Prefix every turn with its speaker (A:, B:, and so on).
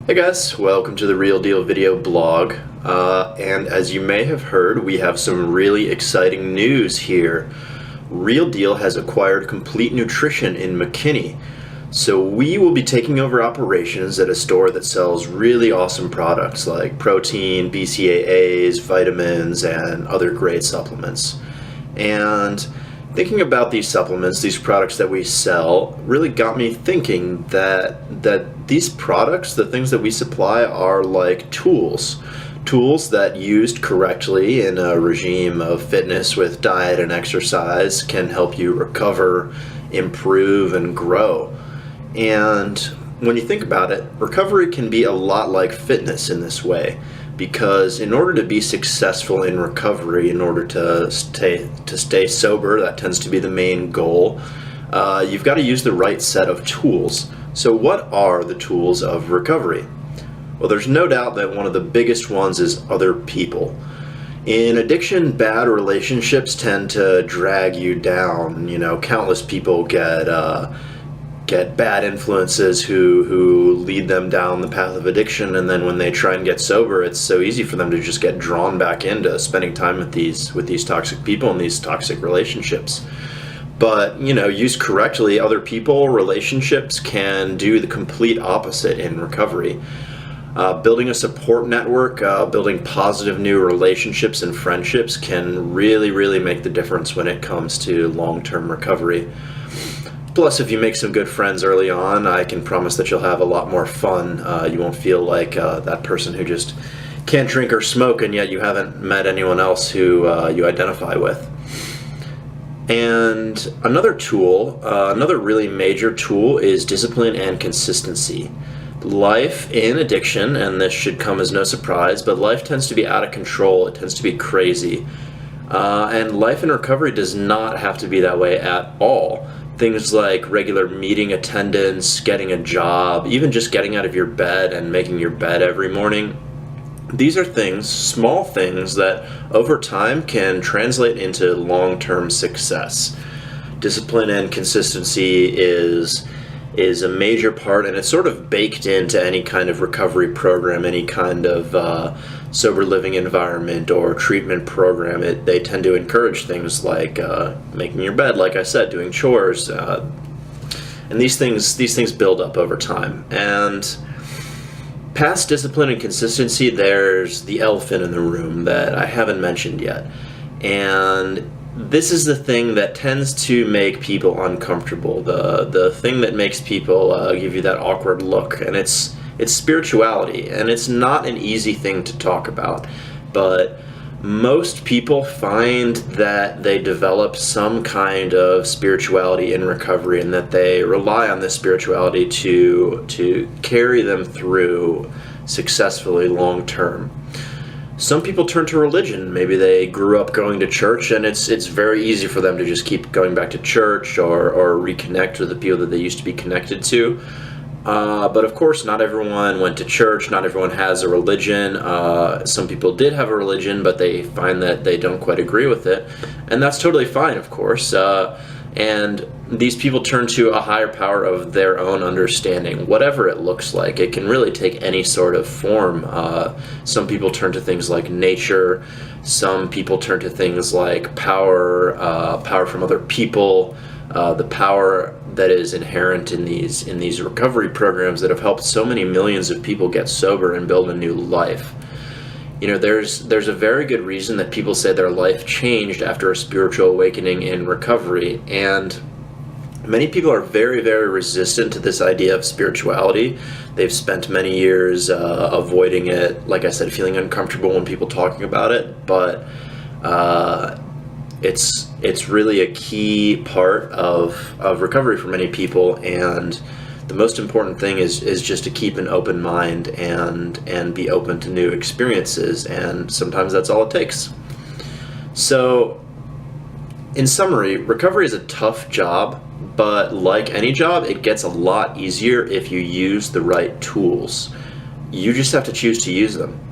A: Hey guys, welcome to the Real Deal video blog. And as you may have heard, we have some really exciting news here. Real Deal has acquired Complete Nutrition in McKinney. So we will be taking over operations at a store that sells really awesome products like protein, BCAAs, vitamins, and other great supplements. And thinking about these supplements, these products that we sell, really got me thinking that these products, the things that we supply, are like tools that used correctly in a regime of fitness with diet and exercise can help you recover, improve, and grow. And when you think about it, recovery can be a lot like fitness in this way, because in order to be successful in recovery, in order to stay sober, that tends to be the main goal, you've got to use the right set of tools. So what are the tools of recovery? Well, there's no doubt that one of the biggest ones is other people. In addiction, bad relationships tend to drag you down. You know, countless people get bad influences who lead them down the path of addiction, and then when they try and get sober, it's so easy for them to just get drawn back into spending time with these toxic people and these toxic relationships. But, you know, used correctly, other people, relationships can do the complete opposite in recovery. Building a support network, building positive new relationships and friendships can really make the difference when it comes to long-term recovery. Plus, if you make some good friends early on, I can promise that you'll have a lot more fun. You won't feel like that person who just can't drink or smoke, and yet you haven't met anyone else who you identify with. And another tool, another really major tool, is discipline and consistency. Life in addiction, and this should come as no surprise, but life tends to be out of control. It tends to be crazy. And life in recovery does not have to be that way at all. Things like regular meeting attendance, getting a job, even just getting out of your bed and making your bed every morning. These are things, small things, that over time can translate into long-term success. Discipline and consistency is a major part, and it's sort of baked into any kind of recovery program, any kind of sober living environment or treatment program. They tend to encourage things like making your bed, like I said, doing chores, and these things build up over time. And past discipline and consistency, there's the elephant in the room that I haven't mentioned yet. And this is the thing that tends to make people uncomfortable, the thing that makes people give you that awkward look, and it's spirituality. And it's not an easy thing to talk about, but most people find that they develop some kind of spirituality in recovery, and that they rely on this spirituality to carry them through successfully long term. Some people turn to religion. Maybe they grew up going to church, and it's very easy for them to just keep going back to church or reconnect with the people that they used to be connected to. But of course, not everyone went to church, not everyone has a religion. Some people did have a religion, but they find that they don't quite agree with it. And that's totally fine, of course. And these people turn to a higher power of their own understanding, whatever it looks like. It can really take any sort of form. Some people turn to things like nature. Some people turn to things like power from other people, the power that is inherent in these recovery programs that have helped so many millions of people get sober and build a new life. You know, there's a very good reason that people say their life changed after a spiritual awakening in recovery, and many people are very resistant to this idea of spirituality. They've spent many years avoiding it, like I said, feeling uncomfortable when people talking about it, but it's really a key part of recovery for many people. And the most important thing is just to keep an open mind and be open to new experiences, and sometimes that's all it takes. So, in summary, recovery is a tough job, but like any job, it gets a lot easier if you use the right tools. You just have to choose to use them.